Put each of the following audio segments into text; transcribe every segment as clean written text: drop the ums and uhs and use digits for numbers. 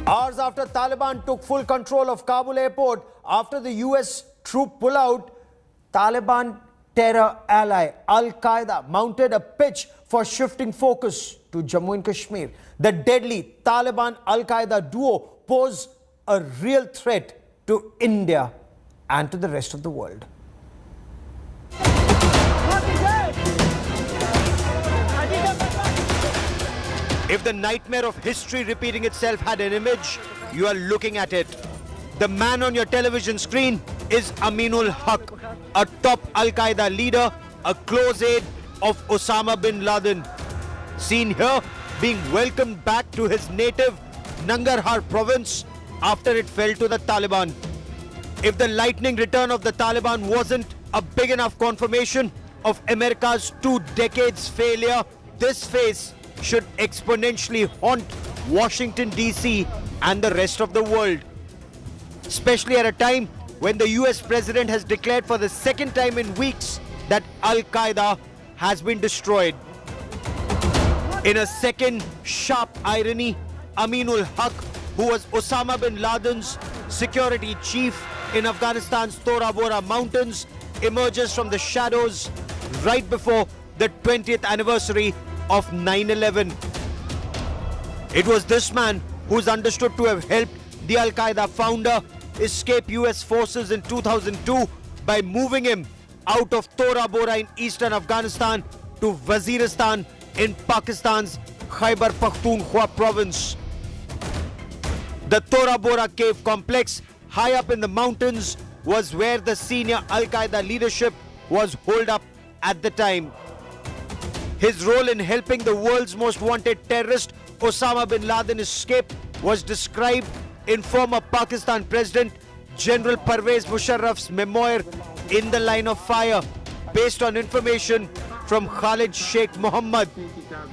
Hours after Taliban took full control of Kabul airport after the US troop pullout, Taliban terror ally Al Qaeda mounted a pitch for shifting focus to Jammu and Kashmir. The deadly Taliban Al Qaeda duo pose a real threat to India and to the rest of the world. If the nightmare of history repeating itself had an image, you are looking at it. The man on your television screen is Aminul Haq, a top Al Qaeda leader, a close aide of Osama bin Laden. Seen here being welcomed back to his native Nangarhar province after it fell to the Taliban. If the lightning return of the Taliban wasn't a big enough confirmation of America's 2 decades failure, this face should exponentially haunt Washington, D.C. and the rest of the world. Especially at a time when the US president has declared for the second time in weeks that Al Qaeda has been destroyed. In a second sharp irony, Aminul Haq, who was Osama bin Laden's security chief in Afghanistan's Tora Bora mountains, emerges from the shadows right before the 20th anniversary of 9/11. It was this man who's understood to have helped the Al Qaeda founder escape US forces in 2002 by moving him out of Tora Bora in eastern Afghanistan to Waziristan in Pakistan's Khyber Pakhtunkhwa province. The Tora Bora cave complex high up in the mountains was where the senior Al Qaeda leadership was holed up at the time. His role in helping the world's most wanted terrorist Osama bin Laden escape was described in former Pakistan President General Pervez Musharraf's memoir In the Line of Fire, based on information from Khalid Sheikh Mohammed,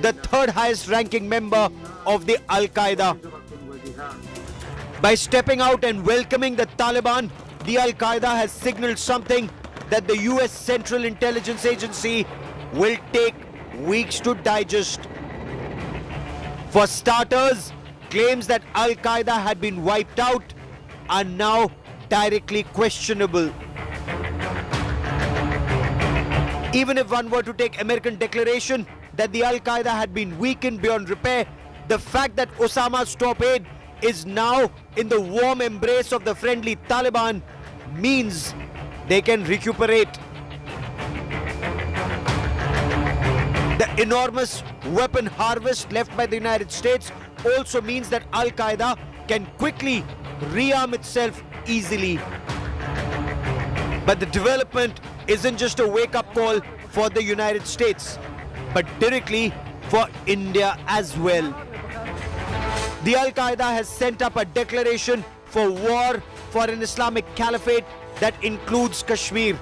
the third highest ranking member of the Al Qaeda. By stepping out and welcoming the Taliban, the Al Qaeda has signaled something that the US Central Intelligence Agency will take weeks to digest. For starters, claims that Al Qaeda had been wiped out are now directly questionable. Even if one were to take American declaration that the Al Qaeda had been weakened beyond repair, the fact that Osama's top aide is now in the warm embrace of the friendly Taliban means they can recuperate. The enormous weapon harvest left by the United States also means that Al Qaeda can quickly rearm itself easily. But the development isn't just a wake-up call for the United States, but directly for India as well. The Al Qaeda has sent up a declaration for war for an Islamic caliphate that includes Kashmir.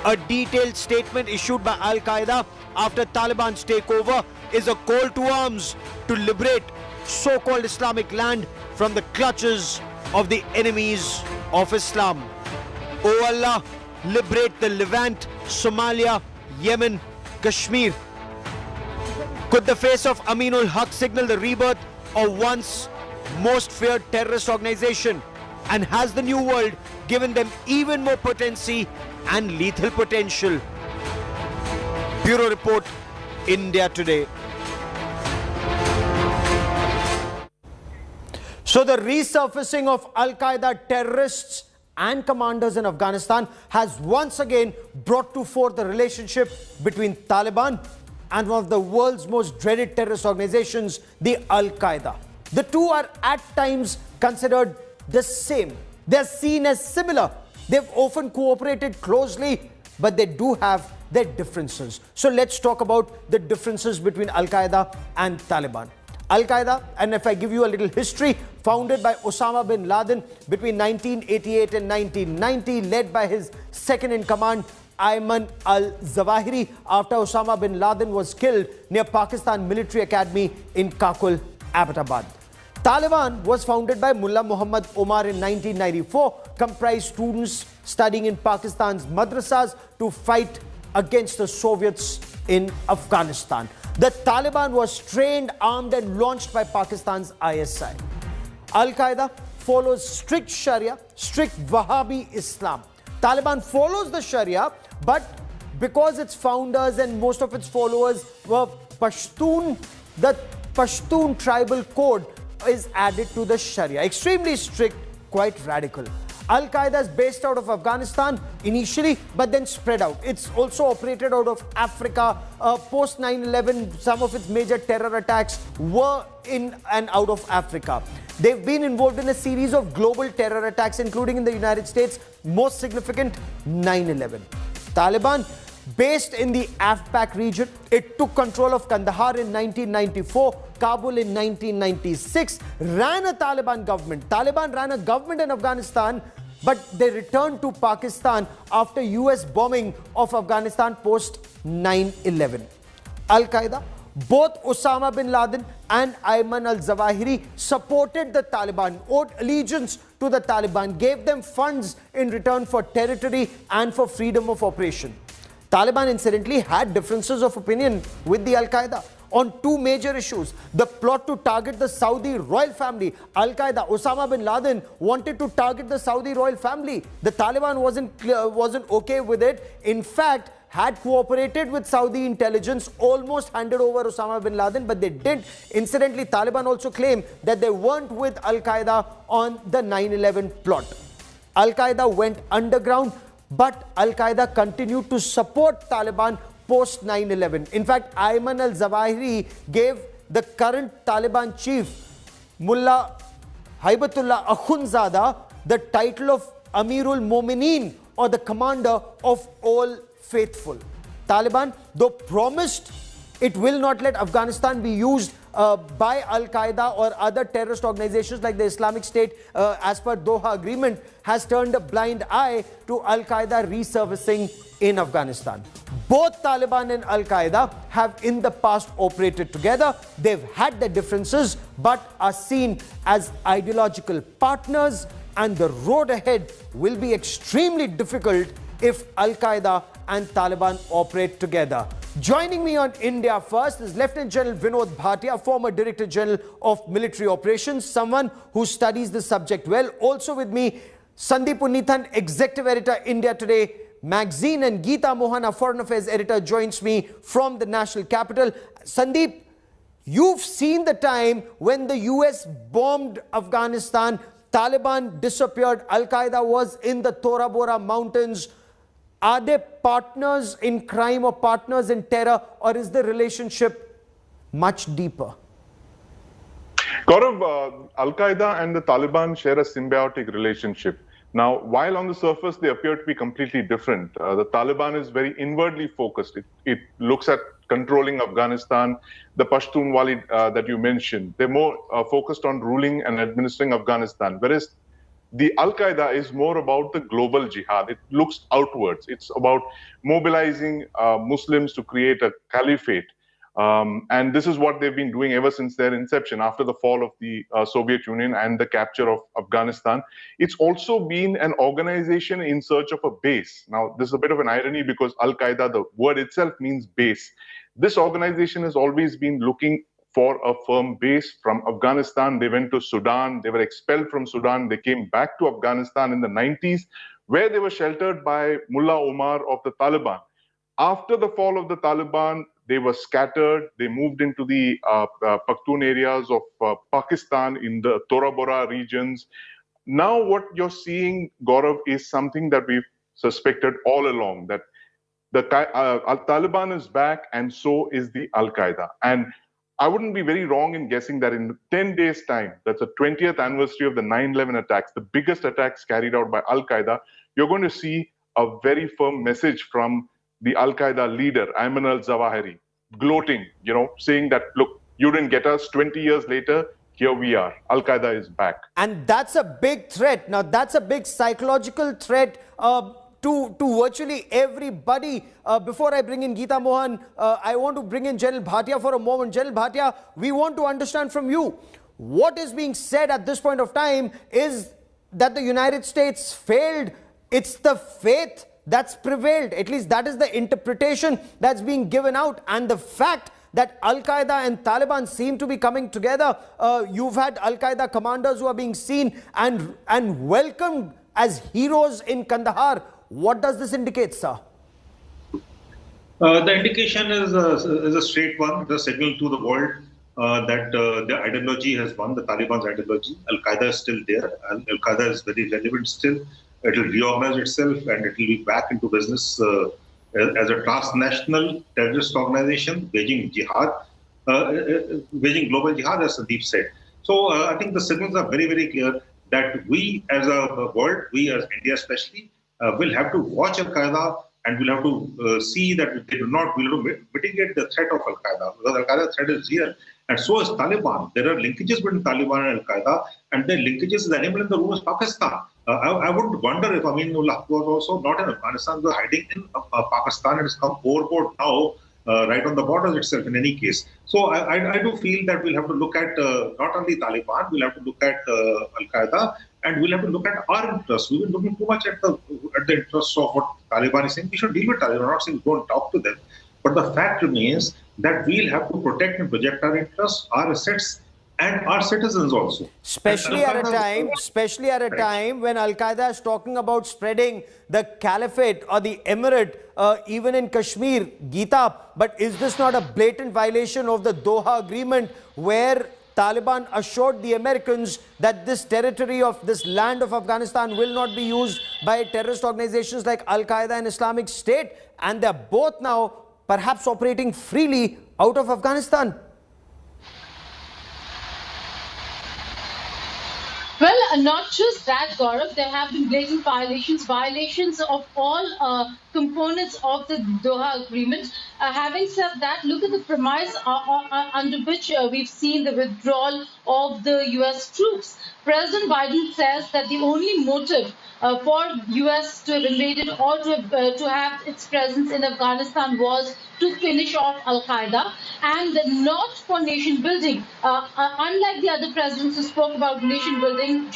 A detailed statement issued by Al Qaeda after Taliban's takeover is a call to arms to liberate so-called Islamic land from the clutches of the enemies of Islam. O Allah, liberate the Levant, Somalia, Yemen, Kashmir. Could the face of Aminul Haq signal the rebirth of once most feared terrorist organization? And has the new world given them even more potency and lethal potential? Bureau Report, India Today. So the resurfacing of Al Qaeda terrorists and commanders in Afghanistan has once again brought to fore the relationship between Taliban and one of the world's most dreaded terrorist organizations, the Al Qaeda. The two are at times considered the same. They're seen as similar. They've often cooperated closely, but they do have their differences. So let's talk about the differences between Al Qaeda and Taliban. Al Qaeda, and if I give you a little history, founded by Osama bin Laden between 1988 and 1990, led by his second-in-command, Ayman al-Zawahiri, after Osama bin Laden was killed near Pakistan Military Academy in Kakul, Abbottabad. Taliban was founded by Mullah Muhammad Omar in 1994, comprised students studying in Pakistan's madrasas to fight against the Soviets in Afghanistan. The Taliban was trained, armed and launched by Pakistan's ISI. Al Qaeda follows strict Sharia, strict Wahhabi Islam. Taliban follows the Sharia, but because its founders and most of its followers were Pashtun, the Pashtun tribal code is added to the Sharia. Extremely strict, quite radical. Al Qaeda is based out of Afghanistan initially, but then spread out. It's also operated out of Africa. Post 9/11, some of its major terror attacks were in and out of Africa. They've been involved in a series of global terror attacks, including in the United States, most significant 9/11. Taliban, based in the AfPak region, it took control of Kandahar in 1994, Kabul in 1996, ran a Taliban government. Taliban ran a government in Afghanistan, but they returned to Pakistan after US bombing of Afghanistan post 9/11. Al Qaeda, both Osama bin Laden and Ayman al-Zawahiri supported the Taliban, owed allegiance to the Taliban, gave them funds in return for territory and for freedom of operation. Taliban incidentally had differences of opinion with the Al Qaeda on two major issues. The plot to target the Saudi royal family. Al Qaeda, Osama bin Laden wanted to target the Saudi royal family. The Taliban wasn't okay with it. In fact, had cooperated with Saudi intelligence, almost handed over Osama bin Laden, but they didn't. Incidentally, Taliban also claimed that they weren't with Al Qaeda on the 9/11 plot. Al Qaeda went underground, but Al Qaeda continued to support Taliban post 9/11. In fact, Ayman al-Zawahiri gave the current Taliban chief, Mullah Haibatullah Akhundzada, the title of Amirul Momineen, or the commander of all faithful. Taliban, though promised it will not let Afghanistan be used by Al Qaeda or other terrorist organizations like the Islamic State as per Doha Agreement, has turned a blind eye to Al Qaeda resurfacing in Afghanistan. Both Taliban and Al Qaeda have in the past operated together. They've had their differences, but are seen as ideological partners, and the road ahead will be extremely difficult if Al Qaeda and Taliban operate together. Joining me on India First is Lieutenant General Vinod Bhatia, former Director General of Military Operations, someone who studies the subject well. Also with me, Sandeep Unnithan, Executive Editor, India Today magazine, and Geeta Mohan, a Foreign Affairs Editor, joins me from the national capital. Sandeep, you've seen the time when the US bombed Afghanistan, Taliban disappeared, Al Qaeda was in the Tora Bora mountains. Are they partners in crime or partners in terror, or is the relationship much deeper? Gaurav, Al Qaeda and the Taliban share a symbiotic relationship. Now, while on the surface they appear to be completely different, the Taliban is very inwardly focused. It looks at controlling Afghanistan. The Pashtunwali that you mentioned, they're more focused on ruling and administering Afghanistan, whereas the Al Qaeda is more about the global jihad. It looks outwards. It's about mobilizing Muslims to create a caliphate. And this is what they've been doing ever since their inception, after the fall of the Soviet Union and the capture of Afghanistan. It's also been an organization in search of a base. Now, this is a bit of an irony because Al Qaeda, the word itself means base. This organization has always been looking for a firm base. From Afghanistan, they went to Sudan. They were expelled from Sudan. They came back to Afghanistan in the 90s, where they were sheltered by Mullah Omar of the Taliban. After the fall of the Taliban, they were scattered. They moved into the Pakhtun areas of Pakistan in the Tora Bora regions. Now what you're seeing, Gaurav, is something that we've suspected all along, that the Taliban is back, and so is the Al Qaeda. And I wouldn't be very wrong in guessing that in 10 days' time, that's the 20th anniversary of the 9/11 attacks, the biggest attacks carried out by Al Qaeda, you're going to see a very firm message from the Al Qaeda leader, Ayman al-Zawahiri, gloating, saying that, look, you didn't get us. 20 years later, here we are. Al Qaeda is back. And that's a big threat. Now, that's a big psychological threat to virtually everybody. Before I bring in Geeta Mohan, I want to bring in General Bhatia for a moment. General Bhatia, we want to understand from you, what is being said at this point of time is that the United States failed. It's the faith that's prevailed. At least that is the interpretation that's being given out. And the fact that Al Qaeda and Taliban seem to be coming together. You've had Al Qaeda commanders who are being seen and welcomed as heroes in Kandahar. What does this indicate, sir? The indication is a straight one, the signal to the world that the ideology has won, the Taliban's ideology. Al Qaeda is still there. Al Qaeda is very relevant still. It will reorganize itself and it will be back into business as a transnational terrorist organization, waging jihad, waging global jihad, as Sandeep said. So I think the signals are very, very clear that we as a world, we as India especially, will have to watch Al Qaeda and we'll have to see that they do not, we'll have to mitigate the threat of Al Qaeda, because Al Qaeda threat is real. And so is Taliban. There are linkages between Taliban and Al Qaeda, and the linkages, the animal in the room is Pakistan. I would wonder if Aminullah was also not in Afghanistan, was hiding in Pakistan and has come overboard now, right on the borders itself in any case. So I do feel that we'll have to look at not only Taliban, we'll have to look at Al Qaeda, and we'll have to look at our interests. We've been looking too much at the interests of what Taliban is saying. We should deal with Taliban. I'm not saying go and talk to them. But the fact remains that we'll have to protect and project our interests, our assets, and our citizens also. Especially at a time when Al Qaeda is talking about spreading the caliphate or the emirate even in Kashmir, Gita. But is this not a blatant violation of the Doha Agreement, where Taliban assured the Americans that this territory of this land of Afghanistan will not be used by terrorist organizations like Al Qaeda and Islamic State, and they're both now perhaps operating freely out of Afghanistan? Well, not just that, Gaurav. There have been blatant violations of all components of the Doha Agreement. Having said that, look at the premise under which we've seen the withdrawal of the U.S. troops. President Biden says that the only motive for U.S. to have invaded or to have its presence in Afghanistan was to finish off Al Qaeda, and not for nation building. Unlike the other presidents who spoke about nation building,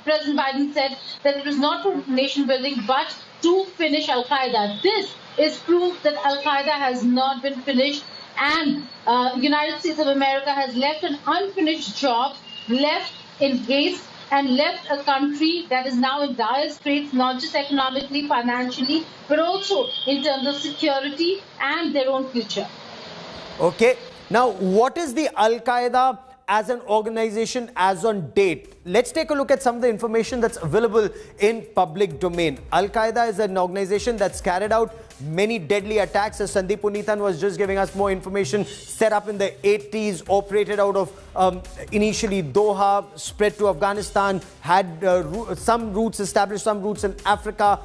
President Biden said that it was not for nation building but to finish Al Qaeda. This is proof that Al Qaeda has not been finished, and United States of America has left an unfinished job, left in haste, and left a country that is now in dire straits, not just economically, financially, but also in terms of security and their own future. Okay. Now, what is the Al Qaeda as an organization as on date? Let's take a look at some of the information that's available in public domain. Al Qaeda is an organization that's carried out many deadly attacks, as Sandeep Punithan was just giving us more information. Set up in the 80s, operated out of initially Doha, spread to Afghanistan, had some roots established, some roots in Africa.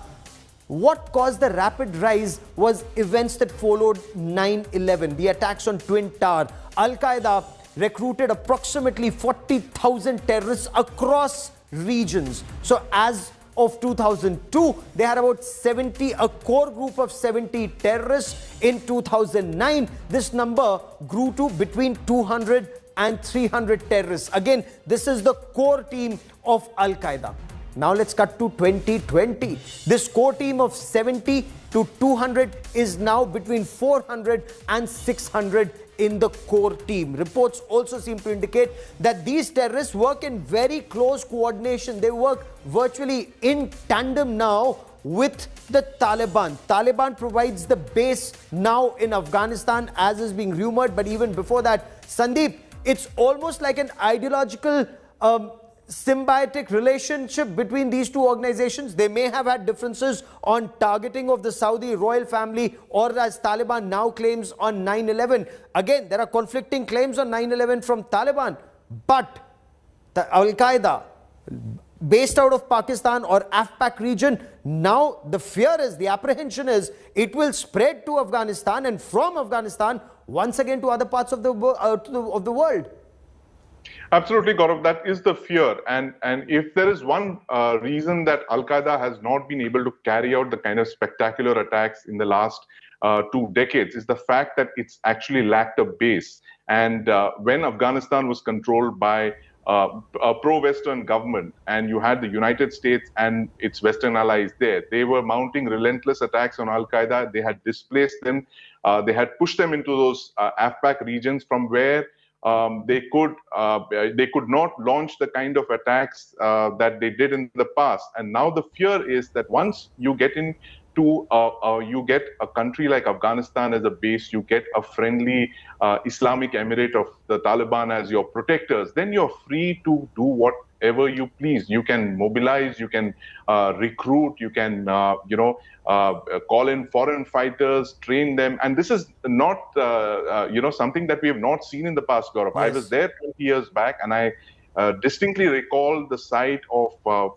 What caused the rapid rise was events that followed 9/11, the attacks on Twin Tower. Al Qaeda recruited approximately 40,000 terrorists across regions. So as of 2002, they had about a core group of 70 terrorists. In 2009, this number grew to between 200 and 300 terrorists. Again, this is the core team of Al Qaeda. Now let's cut to 2020. This core team of 70 to 200 is now between 400 and 600 in the core team. Reports also seem to indicate that these terrorists work in very close coordination. They work virtually in tandem now with the Taliban. Taliban provides the base now in Afghanistan, as is being rumored. But even before that, Sandeep, it's almost like an ideological symbiotic relationship between these two organizations. They may have had differences on targeting of the Saudi royal family, or as Taliban now claims on 9/11. Again, there are conflicting claims on 9/11 from Taliban, but the Al Qaeda based out of Pakistan or AFPAC region, now the fear is, the apprehension is, it will spread to Afghanistan, and from Afghanistan once again to other parts of the world. Absolutely, Gaurav. That is the fear. And if there is one reason that Al Qaeda has not been able to carry out the kind of spectacular attacks in the last 2 decades, is the fact that it's actually lacked a base. And when Afghanistan was controlled by a pro-Western government, and you had the United States and its Western allies there, they were mounting relentless attacks on Al Qaeda. They had displaced them They had pushed them into those AFPAC regions from where they could not launch the kind of attacks that they did in the past. And now the fear is that once you get into you get a country like Afghanistan as a base, you get a friendly Islamic Emirate of the Taliban as your protectors, then you're free to do whatever you please. You can mobilize, you can recruit, you can call in foreign fighters, train them. And this is not something that we have not seen in the past, Gaurav. Yes. I was there 20 years back, and I distinctly recall the sight of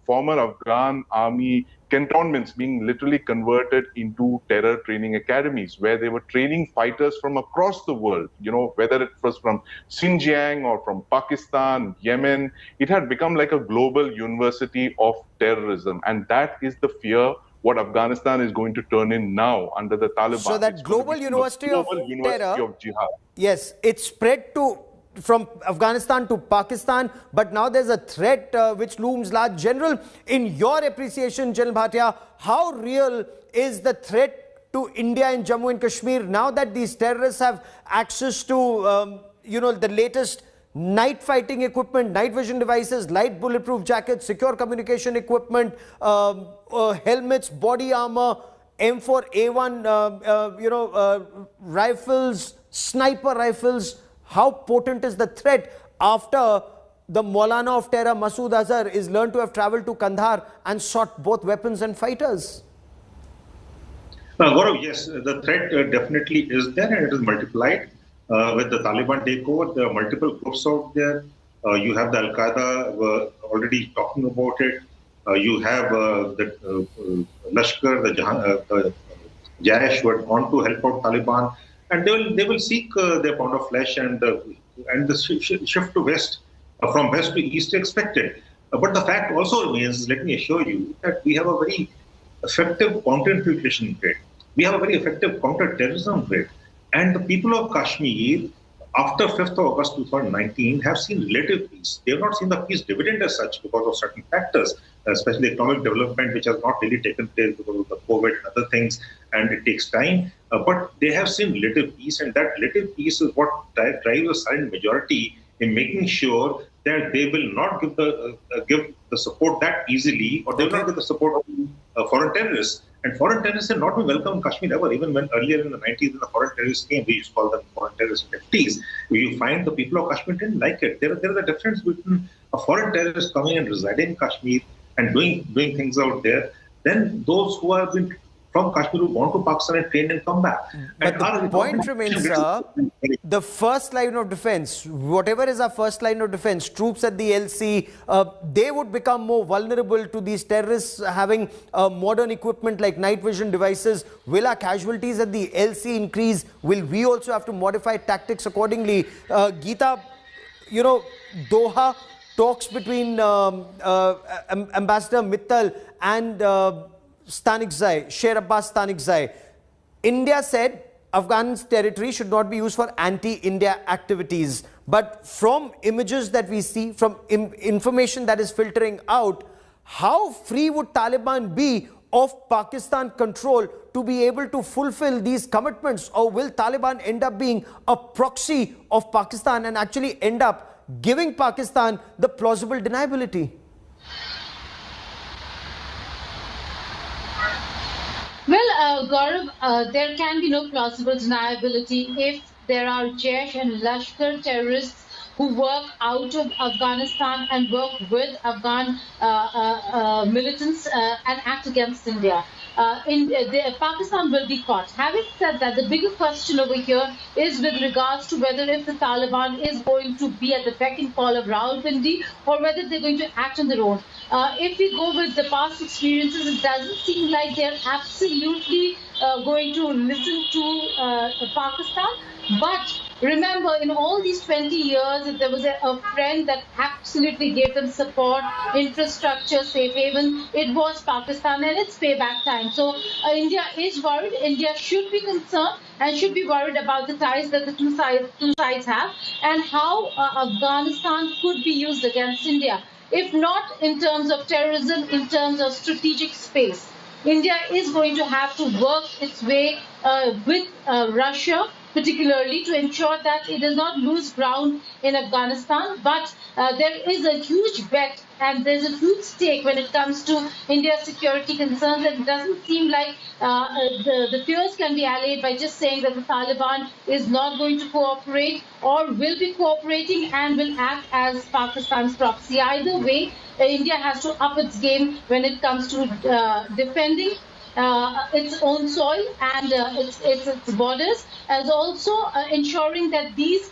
former Afghan army cantonments being literally converted into terror training academies, where they were training fighters from across the world, whether it was from Xinjiang or from Pakistan, Yemen. It had become like a global university of terrorism. And that is the fear what Afghanistan is going to turn in now under the Taliban. So that global university of terror, of jihad. Yes, it spread from Afghanistan to Pakistan, but now there's a threat which looms large. General, in your appreciation, General Bhatia, how real is the threat to India in Jammu and Kashmir now that these terrorists have access to, the latest night fighting equipment, night vision devices, light bulletproof jackets, secure communication equipment, helmets, body armor, M4A1, rifles, sniper rifles? How potent is the threat after the Maulana of terror, Masood Azhar, is learned to have traveled to Kandahar and sought both weapons and fighters? Gaurav, yes, the threat definitely is there, and it is multiplied with the Taliban takeover. There are multiple groups out there. You have the Al Qaeda already talking about it. You have the Lashkar, the Jaish, who had gone to help out Taliban. And they will seek their pound of flesh, and the shift to west, from west to east, expected. But the fact also remains, let me assure you, that we have a very effective counter-infiltration grid. We have a very effective counter-terrorism grid. And the people of Kashmir, after 5th of August 2019, have seen relative peace. They have not seen the peace dividend as such because of certain factors, especially economic development, which has not really taken place because of the COVID and other things, and it takes time. But they have seen relative peace, and that relative peace is what drives a silent majority in making sure that they will not give the support that easily, or they will not give the support of foreign terrorists. And foreign terrorists have not been welcome in Kashmir ever. Even when earlier in the 90s, when the foreign terrorists came, we used to call them foreign terrorists in the 50s. You find the people of Kashmir didn't like it. There is a difference between a foreign terrorist coming and residing in Kashmir and doing things out there, than those who have been from Kashmir who gone to Pakistan and trained and come back. But the point remains, sir, the first line of defense, whatever is our first line of defense, troops at the LC, they would become more vulnerable to these terrorists having modern equipment like night vision devices. Will our casualties at the LC increase? Will we also have to modify tactics accordingly? Geeta, Doha talks between Ambassador Mittal and Stanikzai, Sher Abbas Stanikzai. India said Afghan territory should not be used for anti-India activities. But from images that we see, from information that is filtering out, how free would Taliban be of Pakistan control to be able to fulfill these commitments? Or will Taliban end up being a proxy of Pakistan and actually end up giving Pakistan the plausible deniability? Well, Gaurav, there can be no plausible deniability if there are Jaish and Lashkar terrorists who work out of Afghanistan and work with Afghan militants and act against India. Pakistan will be caught. Having said that, the bigger question over here is with regards to whether if the Taliban is going to be at the beck and call of Rawalpindi or whether they're going to act on their own. If we go with the past experiences, it doesn't seem like they're absolutely going to listen to Pakistan. But remember, in all these 20 years, if there was a friend that absolutely gave them support, infrastructure, safe haven, it was Pakistan, and it's payback time. So India is worried. India should be concerned and should be worried about the ties that the two sides have and how Afghanistan could be used against India. If not in terms of terrorism, in terms of strategic space. India is going to have to work its way with Russia, particularly to ensure that it does not lose ground in Afghanistan. But there is a huge bet and there's a huge stake when it comes to India's security concerns. And it doesn't seem like the fears can be allayed by just saying that the Taliban is not going to cooperate or will be cooperating and will act as Pakistan's proxy. Either way, India has to up its game when it comes to defending its own soil and its borders, as also ensuring that these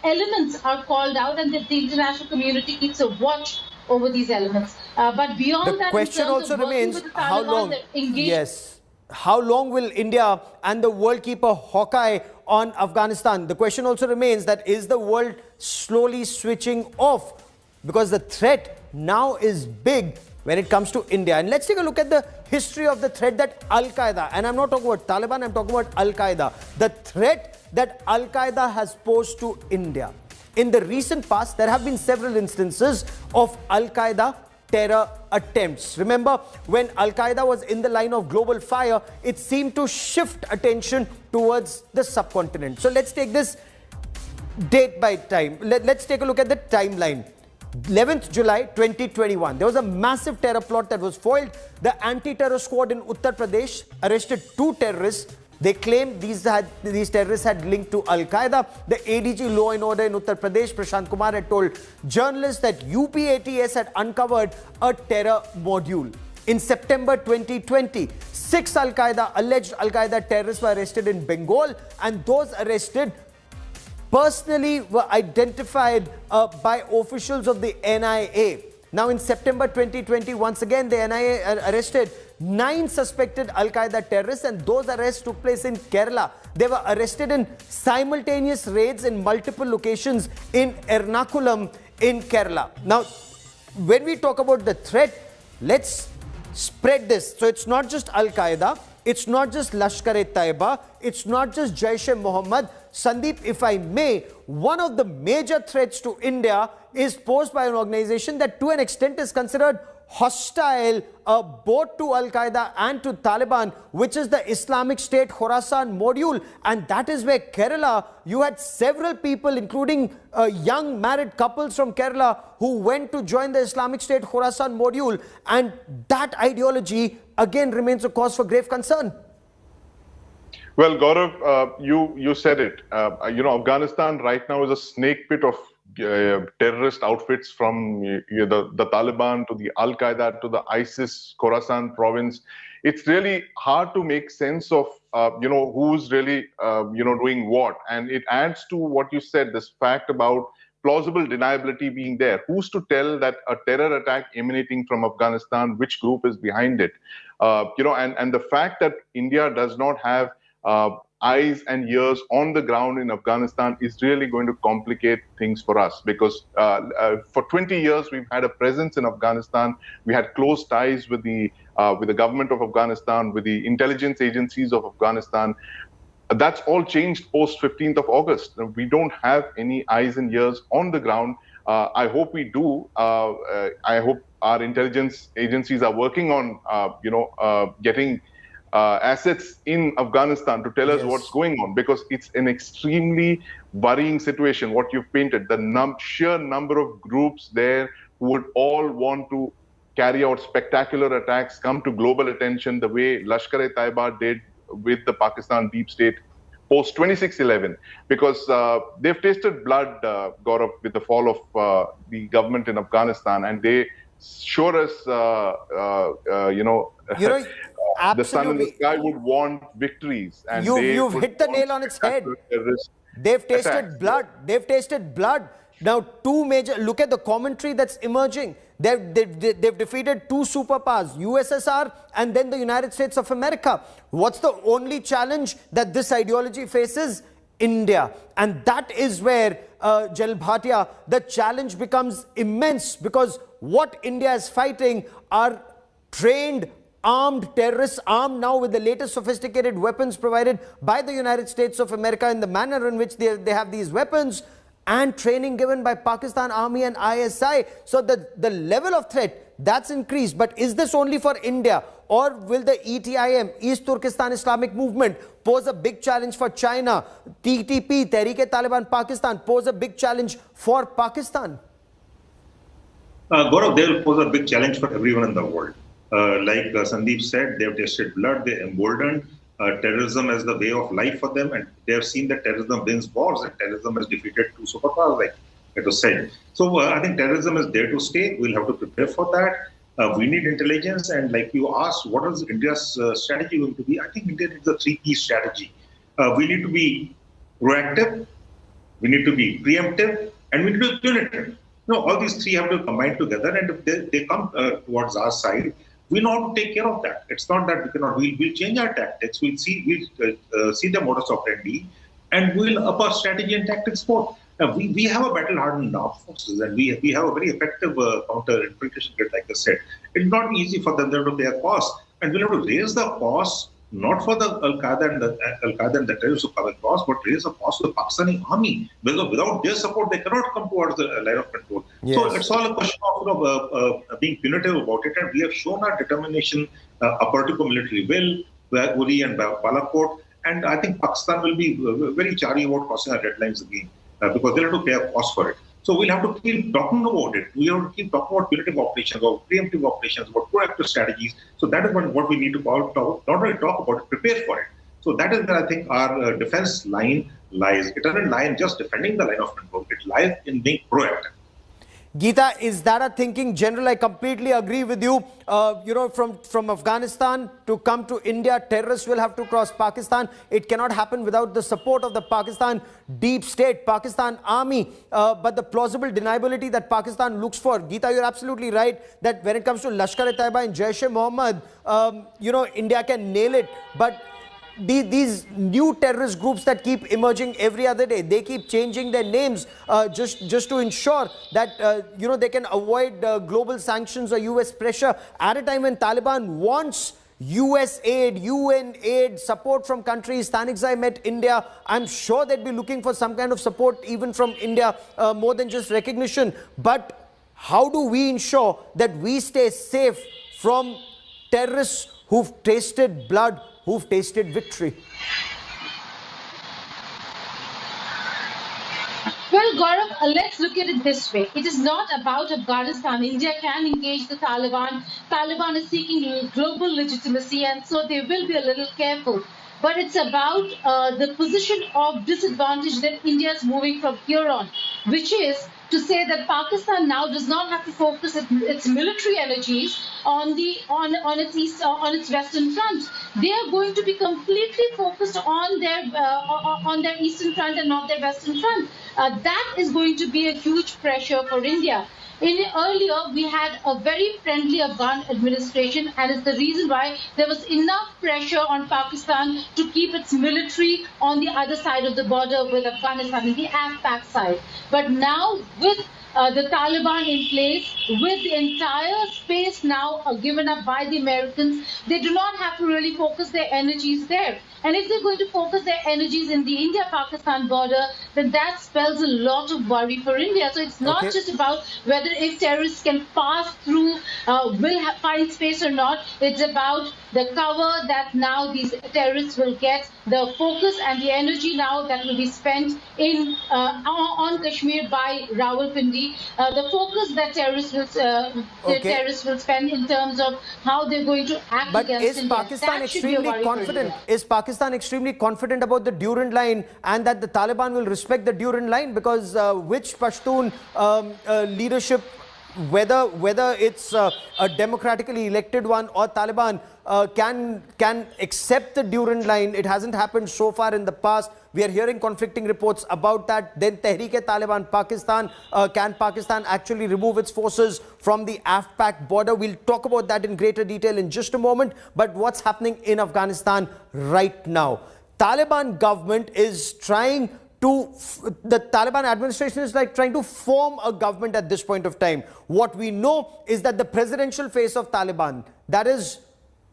elements are called out and that the international community keeps a watch over these elements. But beyond that, the question also remains, how long? Yes. How long will India and the world keep a hawk-eye on Afghanistan? The question also remains that is the world slowly switching off? Because the threat now is big when it comes to India. And let's take a look at the history of the threat that Al Qaeda, and I'm not talking about Taliban, I'm talking about Al Qaeda, the threat that Al Qaeda has posed to India. In the recent past, there have been several instances of Al Qaeda terror attempts. Remember, when Al Qaeda was in the line of global fire, it seemed to shift attention towards the subcontinent. So let's take this date by time. Let's take a look at the timeline. 11th July 2021, there was a massive terror plot that was foiled. The anti-terror squad in Uttar Pradesh arrested 2 terrorists. They claimed these terrorists had linked to Al Qaeda. The ADG Law and Order in Uttar Pradesh, Prashant Kumar, had told journalists that UPATS had uncovered a terror module. In September 2020, 6 alleged Al Qaeda terrorists were arrested in Bengal, and those arrested personally were identified by officials of the NIA. Now in September 2020, once again, the NIA arrested 9 suspected Al Qaeda terrorists, and those arrests took place in Kerala. They were arrested in simultaneous raids in multiple locations in Ernakulam in Kerala. Now, when we talk about the threat, let's spread this. So it's not just Al Qaeda, it's not just Lashkar-e-Taiba, it's not just Jaish-e-Mohammed. Sandeep, if I may, one of the major threats to India is posed by an organization that to an extent is considered hostile both to Al Qaeda and to Taliban, which is the Islamic State Khorasan module. And that is where Kerala, you had several people, including young married couples from Kerala, who went to join the Islamic State Khorasan module. And that ideology again remains a cause for grave concern. Well, Gaurav, you said it. Afghanistan right now is a snake pit of terrorist outfits, from the Taliban to the Al Qaeda to the ISIS Khorasan province. It's really hard to make sense of who's really doing what, and it adds to what you said, this fact about plausible deniability being there. Who's to tell that a terror attack emanating from Afghanistan, which group is behind it? And the fact that India does not have eyes and ears on the ground in Afghanistan is really going to complicate things for us, because for 20 years we've had a presence in Afghanistan. We had close ties with the government of Afghanistan, with the intelligence agencies of Afghanistan. That's all changed post 15th of August. We don't have any eyes and ears on the ground. I hope we do. I hope our intelligence agencies are working on getting assets in Afghanistan to tell us what's going on, because it's an extremely worrying situation, what you've painted. The sheer number of groups there who would all want to carry out spectacular attacks, come to global attention the way Lashkar-e-Taiba did with the Pakistan deep state post 26/11, because they've tasted blood, Gaurav, with the fall of the government in Afghanistan, and they sure as the sun in the sky would want victories. And you've hit the nail on its head. They've tasted blood. They've tasted blood. Now, two major, look at the commentary that's emerging. They've defeated 2 superpowers, USSR and then the United States of America. What's the only challenge that this ideology faces? India. And that is where, General Bhatia, the challenge becomes immense, because what India is fighting are trained, armed terrorists, armed now with the latest sophisticated weapons provided by the United States of America in the manner in which they have these weapons, and training given by Pakistan Army and ISI. So the level of threat, that's increased. But is this only for India, Or will the ETIM, East Turkestan Islamic Movement, pose a big challenge for China? TTP, Tehreek-e-Taliban Pakistan, pose a big challenge for Pakistan? Gaurav, they will pose a big challenge for everyone in the world. Like Sandeep said, they have tasted blood, they emboldened terrorism as the way of life for them, and they have seen that terrorism wins wars, and terrorism has defeated two superpowers, like it was said. So I think terrorism is there to stay. We'll have to prepare for that. We need intelligence, and like you asked, what is India's strategy going to be? I think India needs a three-key strategy. We need to be proactive, we need to be preemptive, and we need to be punitive. All these three have to combine together, and if they come towards our side, we know how to take care of that. It's not that we cannot. We'll change our tactics. We'll see the modus operandi, and we'll up our strategy and tactics both. We have a battle-hardened armed forces, and we have a very effective counter-infiltration grid, like I said. It's not easy for them to pay a cost, and we'll have to raise the cost not for the Al Qaeda and the terrorists who come across, but raise the cost to the Pakistani army. Because without their support, they cannot come towards the line of control. Yes. So it's all a question of being punitive about it, and we have shown our determination, a particular military will, Uri and Balakot, and I think Pakistan will be very chary about crossing our deadlines again, because they'll have to pay a cost for it. So we'll have to keep talking about it. We have to keep talking about punitive operations, about preemptive operations, about proactive strategies. So that is what we need to not only talk about it, prepare for it. So that is where I think our defense line lies. It doesn't lie in just defending the line of control. It lies in being proactive. Geeta, is that a thinking general? I completely agree with you. From Afghanistan to come to India, terrorists will have to cross Pakistan. It cannot happen without the support of the Pakistan deep state, Pakistan army. But the plausible deniability that Pakistan looks for, Geeta, you're absolutely right that when it comes to Lashkar-e-Taiba and Jaish-e-Mohammed, India can nail it. But these new terrorist groups that keep emerging every other day, they keep changing their names just to ensure that they can avoid global sanctions or US pressure at a time when Taliban wants US aid, UN aid, support from countries. Stanikzai met India. I'm sure they'd be looking for some kind of support even from India, more than just recognition. But how do we ensure that we stay safe from terrorists who've tasted blood, who've tasted victory? Well, Gaurav, let's look at it this way. It is not about Afghanistan. India can engage the Taliban. Taliban is seeking global legitimacy, and so they will be a little careful. But it's about the position of disadvantage that India is moving from here on, which is to say that Pakistan now does not have to focus its military energies on its western front. They are going to be completely focused on their eastern front and not their western front. That is going to be a huge pressure for India. Earlier, we had a very friendly Afghan administration, and it's the reason why there was enough pressure on Pakistan to keep its military on the other side of the border with Afghanistan, in the AFPAC side. But now, with the Taliban in place, with the entire space now given up by the Americans, they do not have to really focus their energies there. And if they're going to focus their energies in the India-Pakistan border, then that spells a lot of worry for India. So it's not just about whether if terrorists can pass through, will find space or not. It's about the cover that now these terrorists will get, the focus and the energy now that will be spent on Kashmir by Rawalpindi, the focus that terrorists will spend in terms of how they're going to act against India. But is Pakistan extremely confident? Is Pakistan extremely confident about the Durand line and that the Taliban will respect the Durand line? Because which Pashtun leadership, whether it's a democratically elected one or Taliban, can accept the Durand line? It hasn't happened so far in the past. We are hearing conflicting reports about that. Then Tehreek-e-Taliban Pakistan, can Pakistan actually remove its forces from the AFPAC border? We'll talk about that in greater detail in just a moment. But what's happening in Afghanistan right now? Taliban government is trying to, the Taliban administration is like trying to form a government at this point of time. What we know is that the presidential face of Taliban, that is,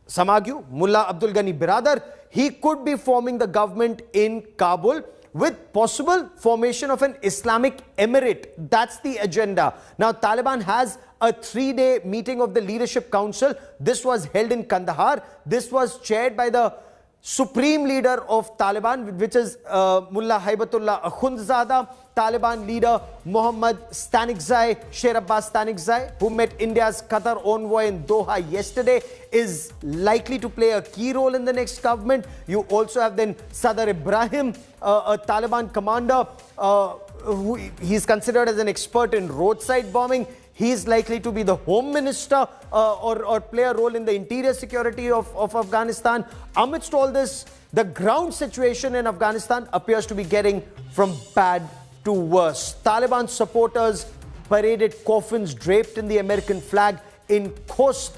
some argue, Mullah Abdul Ghani Biradar, he could be forming the government in Kabul. with possible formation of an Islamic emirate. That's the agenda. Now, Taliban has a 3-day meeting of the Leadership Council. This was held in Kandahar. This was chaired by the Supreme Leader of Taliban, which is Mullah Haibatullah Akhundzada, Taliban leader Mohammad Stanikzai, Sher Abbas Stanikzai, who met India's Qatar envoy in Doha yesterday, is likely to play a key role in the next government. You also have then Sadr Ibrahim, a Taliban commander, who he's considered as an expert in roadside bombing. He's likely to be the home minister or play a role in the interior security of Afghanistan. Amidst all this, the ground situation in Afghanistan appears to be getting from bad to worse. Taliban supporters paraded coffins draped in the American flag in Khost.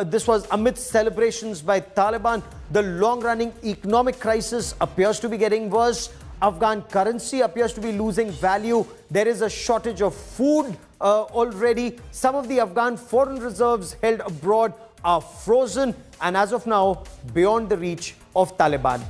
This was amidst celebrations by Taliban. The long-running economic crisis appears to be getting worse. Afghan currency appears to be losing value. There is a shortage of food already. Some of the Afghan foreign reserves held abroad are frozen and as of now beyond the reach of Taliban.